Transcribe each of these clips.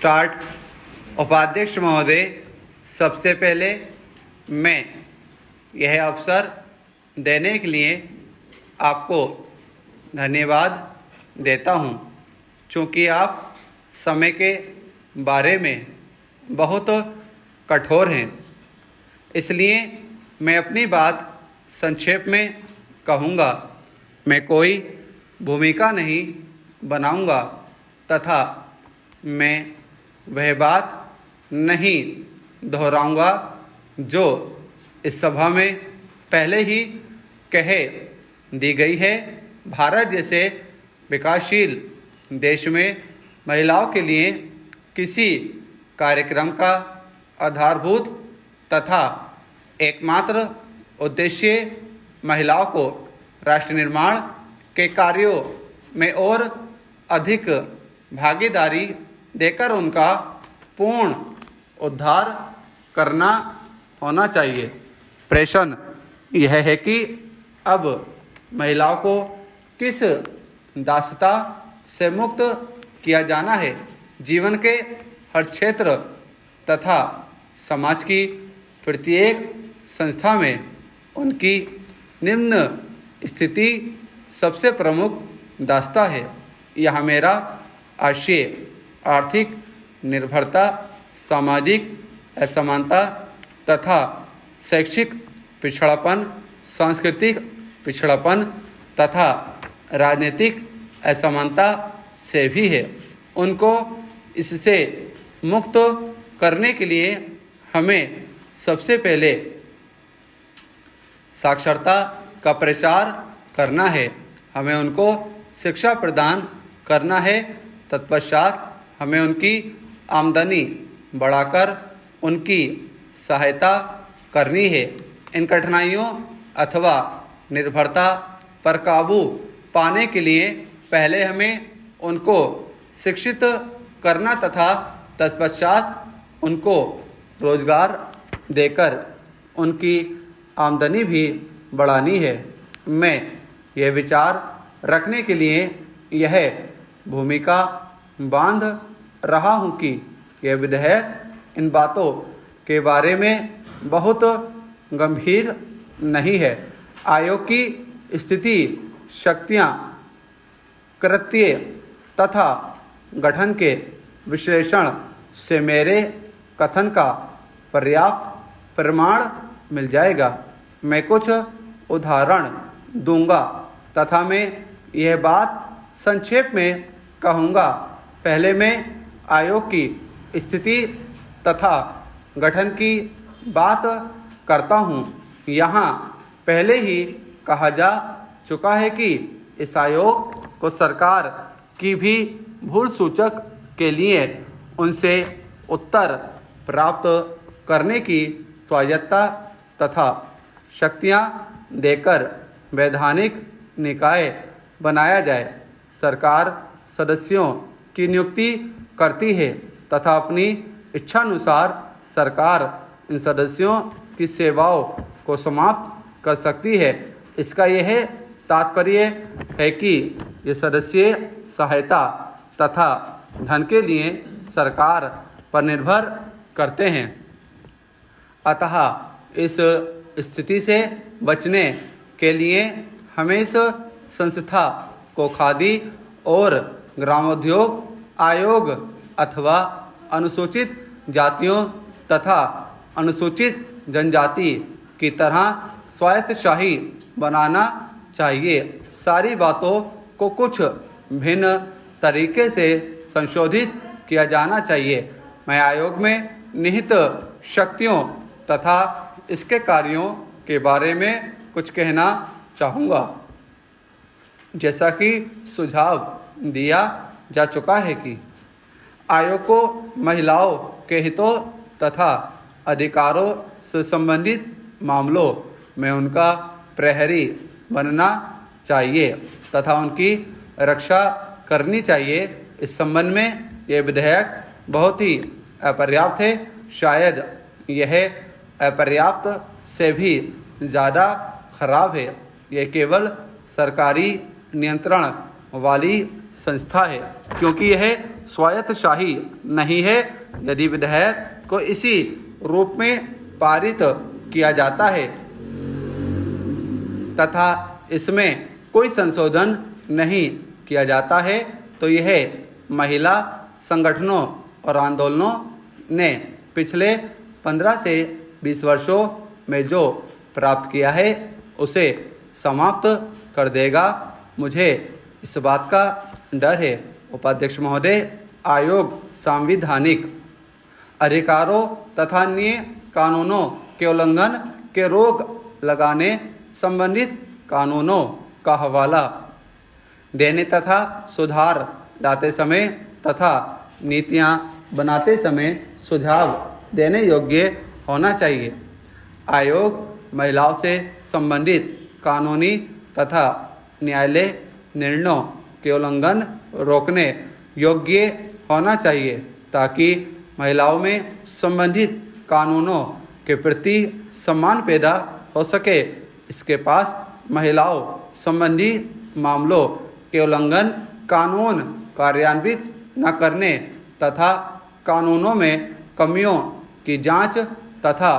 Start. उपाध्यक्ष महोदय, सबसे पहले मैं यह अवसर देने के लिए आपको धन्यवाद देता हूं, चूँकि आप समय के बारे में बहुत कठोर हैं। इसलिए मैं अपनी बात संक्षेप में कहूँगा। मैं कोई भूमिका नहीं बनाऊँगा तथा मैं वह बात नहीं दोहराऊँगा जो इस सभा में पहले ही कह दी गई है। भारत जैसे विकासशील देश में महिलाओं के लिए किसी कार्यक्रम का आधारभूत तथा एकमात्र उद्देश्य महिलाओं को राष्ट्र निर्माण के कार्यों में और अधिक भागीदारी देकर उनका पूर्ण उद्धार करना होना चाहिए। प्रश्न यह है कि अब महिलाओं को किस दासता से मुक्त किया जाना है। जीवन के हर क्षेत्र तथा समाज की प्रत्येक संस्था में उनकी निम्न स्थिति सबसे प्रमुख दासता है। यह मेरा आशय आर्थिक निर्भरता, सामाजिक असमानता तथा शैक्षिक पिछड़ापन, सांस्कृतिक पिछड़ापन तथा राजनीतिक असमानता से भी है। उनको इससे मुक्त करने के लिए हमें सबसे पहले साक्षरता का प्रचार करना है। हमें उनको शिक्षा प्रदान करना है। तत्पश्चात हमें उनकी आमदनी बढ़ाकर उनकी सहायता करनी है। इन कठिनाइयों अथवा निर्भरता पर काबू पाने के लिए पहले हमें उनको शिक्षित करना तथा तत्पश्चात उनको रोजगार देकर उनकी आमदनी भी बढ़ानी है। मैं यह विचार रखने के लिए यह भूमिका बांध रहा हूँ कि यह विधेयक इन बातों के बारे में बहुत गंभीर नहीं है। आयोग की स्थिति, शक्तियाँ, कृत्य तथा गठन के विश्लेषण से मेरे कथन का पर्याप्त प्रमाण मिल जाएगा। मैं कुछ उदाहरण दूंगा तथा मैं यह बात संक्षेप में कहूँगा। पहले मैं आयोग की स्थिति तथा गठन की बात करता हूँ। यहाँ पहले ही कहा जा चुका है कि इस आयोग को सरकार की भी भूल सूचक के लिए उनसे उत्तर प्राप्त करने की स्वायत्तता तथा शक्तियाँ देकर वैधानिक निकाय बनाया जाए। सरकार सदस्यों की नियुक्ति करती है तथा अपनी इच्छानुसार सरकार इन सदस्यों की सेवाओं को समाप्त कर सकती है। इसका यह तात्पर्य है कि ये सदस्य सहायता तथा धन के लिए सरकार पर निर्भर करते हैं। अतः इस स्थिति से बचने के लिए हमें इस संस्था को खादी और ग्रामोद्योग आयोग अथवा अनुसूचित जातियों तथा अनुसूचित जनजाति की तरह स्वायत्तशाही बनाना चाहिए। सारी बातों को कुछ भिन्न तरीके से संशोधित किया जाना चाहिए। मैं आयोग में निहित शक्तियों तथा इसके कार्यों के बारे में कुछ कहना चाहूँगा। जैसा कि सुझाव दिया जा चुका है कि आयोग को महिलाओं के हितों तथा अधिकारों से संबंधित मामलों में उनका प्रहरी बनना चाहिए तथा उनकी रक्षा करनी चाहिए। इस संबंध में यह विधेयक बहुत ही अपर्याप्त है। शायद यह अपर्याप्त से भी ज़्यादा खराब है। यह केवल सरकारी नियंत्रण वाली संस्था है, क्योंकि यह स्वायत्तशाही नहीं है। यदि विधेयक को इसी रूप में पारित किया जाता है तथा इसमें कोई संशोधन नहीं किया जाता है तो यह महिला संगठनों और आंदोलनों ने पिछले 15 से 20 वर्षों में जो प्राप्त किया है उसे समाप्त कर देगा। मुझे इस बात का डर है। उपाध्यक्ष महोदय, आयोग संवैधानिक अधिकारों तथा अन्य कानूनों के उल्लंघन के रोक लगाने संबंधित कानूनों का हवाला देने तथा सुधार लाते समय तथा नीतियां बनाते समय सुझाव देने योग्य होना चाहिए। आयोग महिलाओं से संबंधित कानूनी तथा न्यायालय निर्णयों के उल्लंघन रोकने योग्य होना चाहिए ताकि महिलाओं में संबंधित कानूनों के प्रति सम्मान पैदा हो सके। इसके पास महिलाओं संबंधी मामलों के उल्लंघन कानून कार्यान्वित न करने तथा कानूनों में कमियों की जांच तथा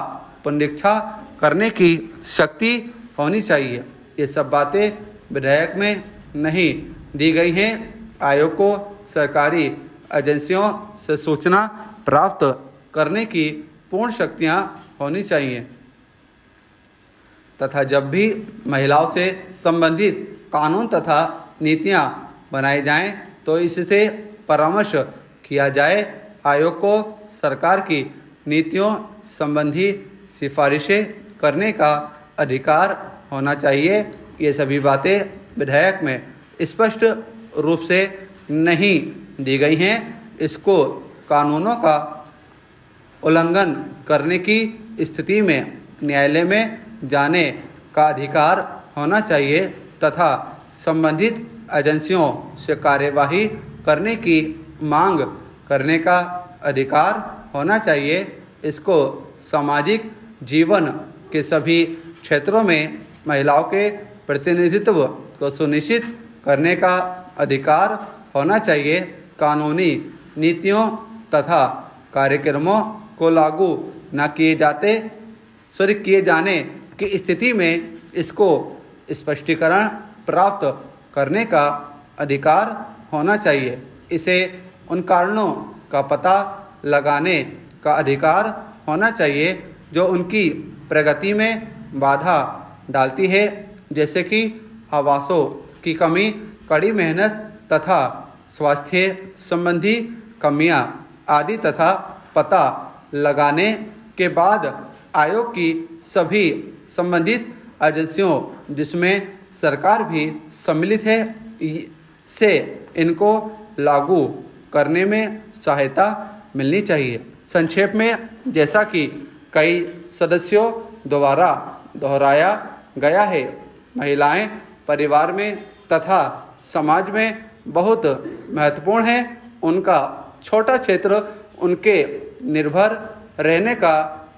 पुनरीक्षा करने की शक्ति होनी चाहिए। ये सब बातें विधेयक में नहीं दी गई हैं। आयोग को सरकारी एजेंसियों से सूचना प्राप्त करने की पूर्ण शक्तियां होनी चाहिए तथा जब भी महिलाओं से संबंधित कानून तथा नीतियां बनाई जाएं तो इससे परामर्श किया जाए। आयोग को सरकार की नीतियों संबंधी सिफारिशें करने का अधिकार होना चाहिए। ये सभी बातें विधेयक में स्पष्ट रूप से नहीं दी गई हैं। इसको कानूनों का उल्लंघन करने की स्थिति में न्यायालय में जाने का अधिकार होना चाहिए तथा संबंधित एजेंसियों से कार्यवाही करने की मांग करने का अधिकार होना चाहिए। इसको सामाजिक जीवन के सभी क्षेत्रों में महिलाओं के प्रतिनिधित्व को सुनिश्चित करने का अधिकार होना चाहिए। कानूनी नीतियों तथा कार्यक्रमों को लागू न किए जाने की स्थिति में इसको स्पष्टीकरण प्राप्त करने का अधिकार होना चाहिए। इसे उन कारणों का पता लगाने का अधिकार होना चाहिए जो उनकी प्रगति में बाधा डालती है, जैसे कि आवासों की कमी, कड़ी मेहनत तथा स्वास्थ्य संबंधी कमियां आदि तथा पता लगाने के बाद आयोग की सभी संबंधित एजेंसियों जिसमें सरकार भी सम्मिलित है से इनको लागू करने में सहायता मिलनी चाहिए। संक्षेप में, जैसा कि कई सदस्यों द्वारा दोहराया गया है, महिलाएं परिवार में तथा समाज में बहुत महत्वपूर्ण हैं। उनका छोटा क्षेत्र उनके निर्भर रहने का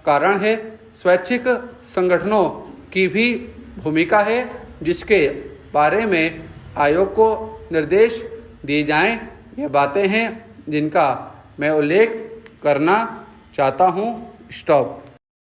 कारण है। स्वैच्छिक संगठनों की भी भूमिका है जिसके बारे में आयोग को निर्देश दिए जाएं। ये बातें हैं जिनका मैं उल्लेख करना चाहता हूँ। स्टॉप।